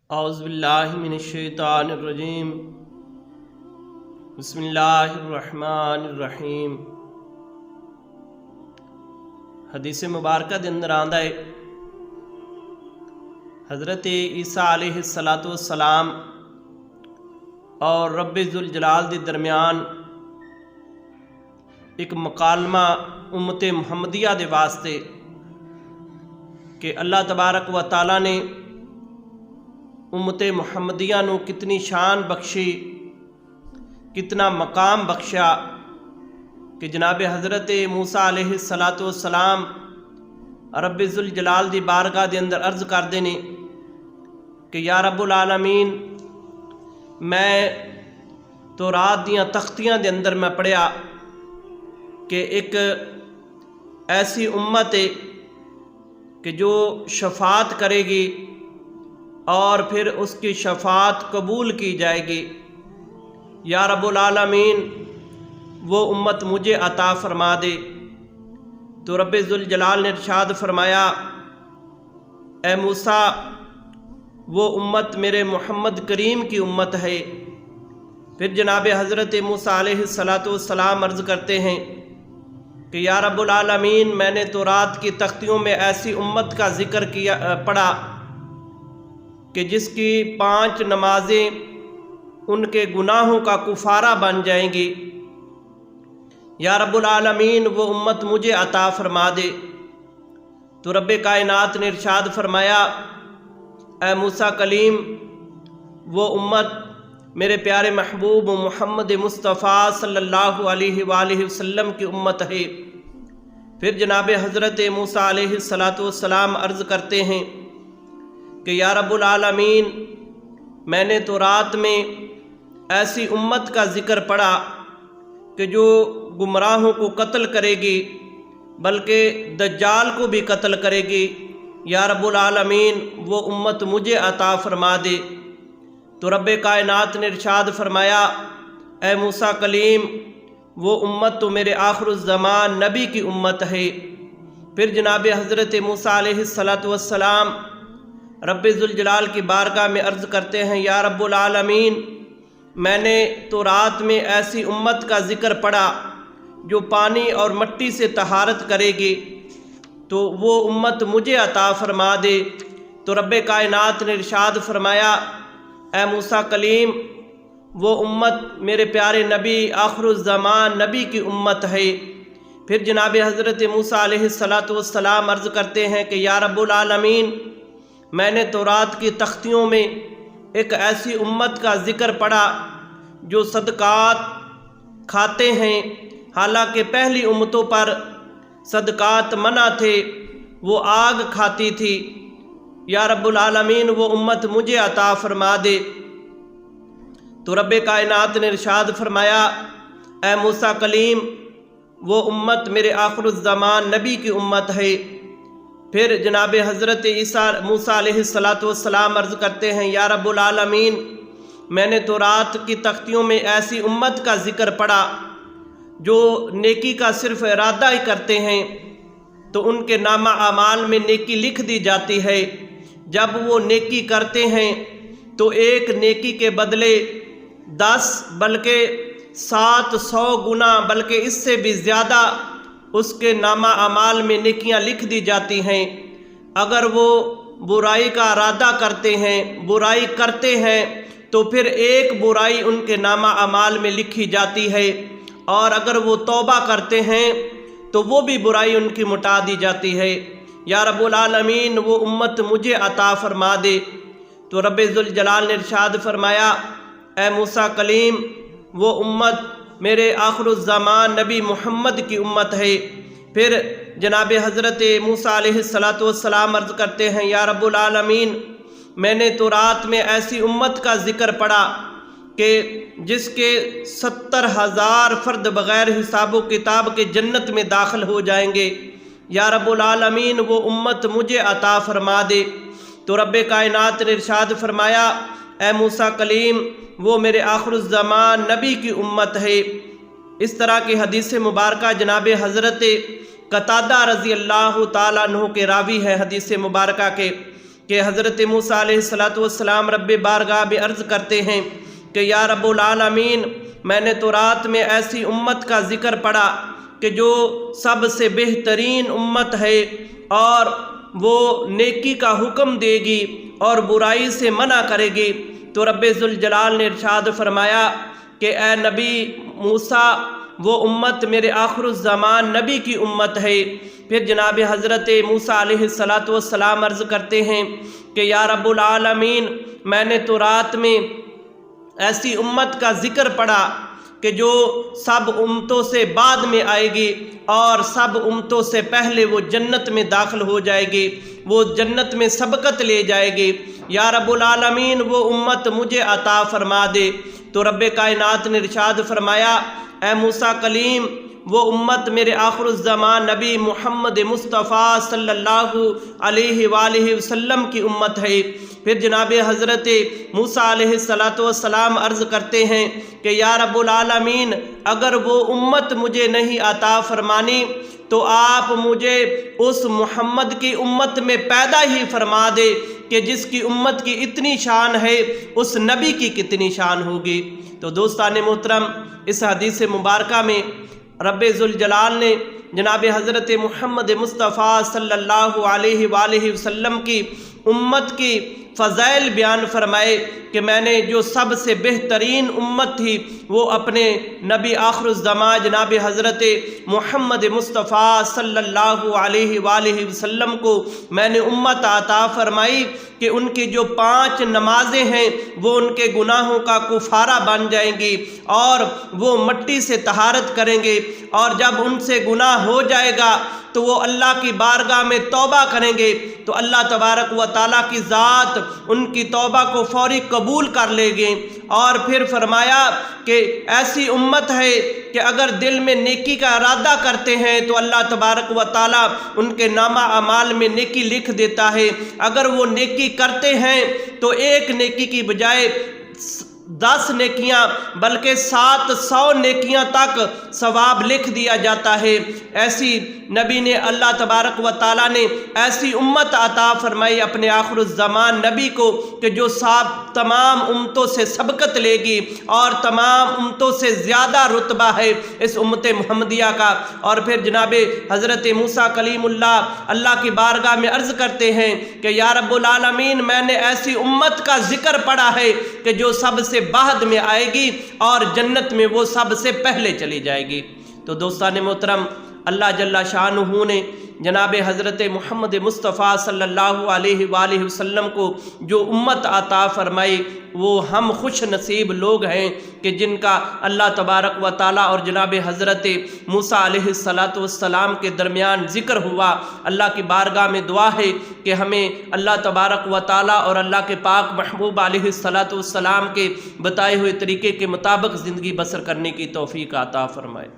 اعوذ باللہ من الشیطان الرجیم بسم اللہ الرحمن الرحیم۔ حدیث مبارکہ دے اندر آندا ہے حضرت عیسیٰ علیہ السلام اور رب ذوالجلال دے درمیان ایک مکالمہ امت محمدیہ دے واسطے کہ اللہ تبارک و تعالیٰ نے امت محمدیہ نو کتنی شان بخشی، کتنا مقام بخشا کہ جناب حضرت موسیٰ علیہ السلام رب ذوالجلال دی بارگاہ دے اندر عرض کردے نے کہ یا رب العالمین، میں تورات دیاں تختیاں دے اندر میں پڑھیا کہ ایک ایسی امت ہے کہ جو شفاعت کرے گی اور پھر اس کی شفاعت قبول کی جائے گی۔ یا رب العالمین، وہ امت مجھے عطا فرما دے۔ تو رب ذوالجلال نے ارشاد فرمایا، اے موسیٰ، وہ امت میرے محمد کریم کی امت ہے۔ پھر جناب حضرت موسیٰ علیہ السلام عرض کرتے ہیں کہ یا رب العالمین، میں نے تورات کی تختیوں میں ایسی امت کا ذکر پڑھا کہ جس کی 5 نمازیں ان کے گناہوں کا کفارہ بن جائیں گی۔ یا رب العالمین، وہ امت مجھے عطا فرما دے۔ تو رب کائنات نے ارشاد فرمایا، اے موسیٰ کلیم، وہ امت میرے پیارے محبوب محمد مصطفیٰ صلی اللہ علیہ وآلہ وسلم کی امت ہے۔ پھر جناب حضرت موسیٰ علیہ السلام عرض کرتے ہیں کہ یا رب العالمین، میں نے تورات میں ایسی امت کا ذکر پڑھا کہ جو گمراہوں کو قتل کرے گی، بلکہ دجال کو بھی قتل کرے گی۔ یا رب العالمین، وہ امت مجھے عطا فرما دے۔ تو رب کائنات نے ارشاد فرمایا، اے موسیٰ کلیم، وہ امت تو میرے آخر الزمان نبی کی امت ہے۔ پھر جناب حضرت موسیٰ علیہ السلام رب ذوالجلال کی بارگاہ میں عرض کرتے ہیں، یا رب العالمین، میں نے تورات میں ایسی امت کا ذکر پڑھا جو پانی اور مٹی سے طہارت کرے گی، تو وہ امت مجھے عطا فرما دے۔ تو رب کائنات نے ارشاد فرمایا، اے موسیٰ کلیم، وہ امت میرے پیارے نبی آخر الزمان نبی کی امت ہے۔ پھر جناب حضرت موسیٰ علیہ السلام عرض کرتے ہیں کہ یا رب العالمین، میں نے تورات کی تختیوں میں ایک ایسی امت کا ذکر پڑھا جو صدقات کھاتے ہیں، حالانکہ پہلی امتوں پر صدقات منع تھے، وہ آگ کھاتی تھی۔ یا رب العالمین، وہ امت مجھے عطا فرما دے۔ تو رب کائنات نے ارشاد فرمایا، اے موسیٰ کلیم، وہ امت میرے آخر الزمان نبی کی امت ہے۔ پھر جناب حضرت موسیٰ علیہ السلام عرض کرتے ہیں، یا رب العالمین، میں نے تورات کی تختیوں میں ایسی امت کا ذکر پڑھا جو نیکی کا صرف ارادہ ہی کرتے ہیں تو ان کے نامہ اعمال میں نیکی لکھ دی جاتی ہے۔ جب وہ نیکی کرتے ہیں تو ایک نیکی کے بدلے 10 بلکہ 700 گنا بلکہ اس سے بھی زیادہ اس کے نامہ اعمال میں نیکیاں لکھ دی جاتی ہیں۔ اگر وہ برائی کا ارادہ کرتے ہیں، برائی کرتے ہیں، تو پھر ایک برائی ان کے نامہ اعمال میں لکھی جاتی ہے، اور اگر وہ توبہ کرتے ہیں تو وہ بھی برائی ان کی مٹا دی جاتی ہے۔ یا رب العالمین، وہ امت مجھے عطا فرما دے۔ تو رب ذوالجلال نے ارشاد فرمایا، اے موسیٰ کلیم، وہ امت میرے آخر الزمان نبی محمد کی امت ہے۔ پھر جناب حضرت موسیٰ علیہ السلام عرض کرتے ہیں، یا رب العالمین، میں نے تورات میں ایسی امت کا ذکر پڑھا کہ جس کے 70,000 فرد بغیر حساب و کتاب کے جنت میں داخل ہو جائیں گے۔ یا رب العالمین، وہ امت مجھے عطا فرما دے۔ تو رب کائنات نے ارشاد فرمایا، اے موسیٰ کلیم، وہ میرے آخر الزمان نبی کی امت ہے۔ اس طرح کی حدیث مبارکہ جناب حضرت قتادہ رضی اللہ تعالیٰ عنہ کے راوی ہے حدیث مبارکہ کے کہ حضرت موسیٰ علیہ السلام رب بارگاہ میں عرض کرتے ہیں کہ یا رب العالمین، میں نے تو رات میں ایسی امت کا ذکر پڑھا کہ جو سب سے بہترین امت ہے، اور وہ نیکی کا حکم دے گی اور برائی سے منع کرے گی۔ تو رب ذوالجلال نے ارشاد فرمایا کہ اے نبی موسیٰ، وہ امت میرے آخر الزمان نبی کی امت ہے۔ پھر جناب حضرت موسیٰ علیہ السلام عرض کرتے ہیں کہ یا رب العالمین، میں نے تو رات میں ایسی امت کا ذکر پڑھا کہ جو سب امتوں سے بعد میں آئے گی اور سب امتوں سے پہلے وہ جنت میں داخل ہو جائے گی، وہ جنت میں سبقت لے جائے گی۔ یا رب العالمین، وہ امت مجھے عطا فرما دے۔ تو رب کائنات نے ارشاد فرمایا، اے موسیٰ کلیم، وہ امت میرے آخر الزمان نبی محمد مصطفیٰ صلی اللہ علیہ وآلہ وسلم کی امت ہے۔ پھر جناب حضرت موسیٰ علیہ السلام عرض کرتے ہیں کہ یا رب العالمین، اگر وہ امت مجھے نہیں عطا فرمانی تو آپ مجھے اس محمد کی امت میں پیدا ہی فرما دے کہ جس کی امت کی اتنی شان ہے، اس نبی کی کتنی شان ہوگی۔ تو دوستان محترم، اس حدیث مبارکہ میں رب ذوالجلال نے جناب حضرت محمد مصطفیٰ صلی اللہ علیہ وآلہ وسلم کی امت کی فضائل بیان فرمائے کہ میں نے جو سب سے بہترین امت تھی وہ اپنے نبی آخر الزمان جناب حضرت محمد مصطفیٰ صلی اللہ علیہ وآلہ وسلم کو میں نے امت عطا فرمائی کہ ان کی جو 5 نمازیں ہیں وہ ان کے گناہوں کا کفارہ بن جائیں گی، اور وہ مٹی سے طہارت کریں گے، اور جب ان سے گناہ ہو جائے گا تو وہ اللہ کی بارگاہ میں توبہ کریں گے تو اللہ تبارک و تعالیٰ کی ذات ان کی توبہ کو فوری قبول کر لے گے۔ اور پھر فرمایا کہ ایسی امت ہے کہ اگر دل میں نیکی کا ارادہ کرتے ہیں تو اللہ تبارک و تعالیٰ ان کے نامہ اعمال میں نیکی لکھ دیتا ہے۔ اگر وہ نیکی کرتے ہیں تو ایک نیکی کی بجائے 10 نیکیاں بلکہ 700 نیکیاں تک ثواب لکھ دیا جاتا ہے۔ ایسی نبی نے اللہ تبارک و تعالیٰ نے ایسی امت عطا فرمائی اپنے آخر الزمان نبی کو کہ جو تمام امتوں سے سبقت لے گی اور تمام امتوں سے زیادہ رتبہ ہے اس امت محمدیہ کا۔ اور پھر جناب حضرت موسیٰ کلیم اللہ کی بارگاہ میں عرض کرتے ہیں کہ یا رب العالمین، میں نے ایسی امت کا ذکر پڑھا ہے کہ جو سب سے بعد میں آئے گی اور جنت میں وہ سب سے پہلے چلی جائے گی۔ تو دوستان محترم، اللہ جل شانہ نے جناب حضرت محمد مصطفیٰ صلی اللہ علیہ وآلہ وسلم کو جو امت عطا فرمائی، وہ ہم خوش نصیب لوگ ہیں کہ جن کا اللہ تبارک و تعالیٰ اور جناب حضرت موسیٰ علیہ السلام کے درمیان ذکر ہوا۔ اللہ کی بارگاہ میں دعا ہے کہ ہمیں اللہ تبارک و تعالیٰ اور اللہ کے پاک محبوب علیہ السلام کے بتائے ہوئے طریقے کے مطابق زندگی بسر کرنے کی توفیق عطا فرمائے۔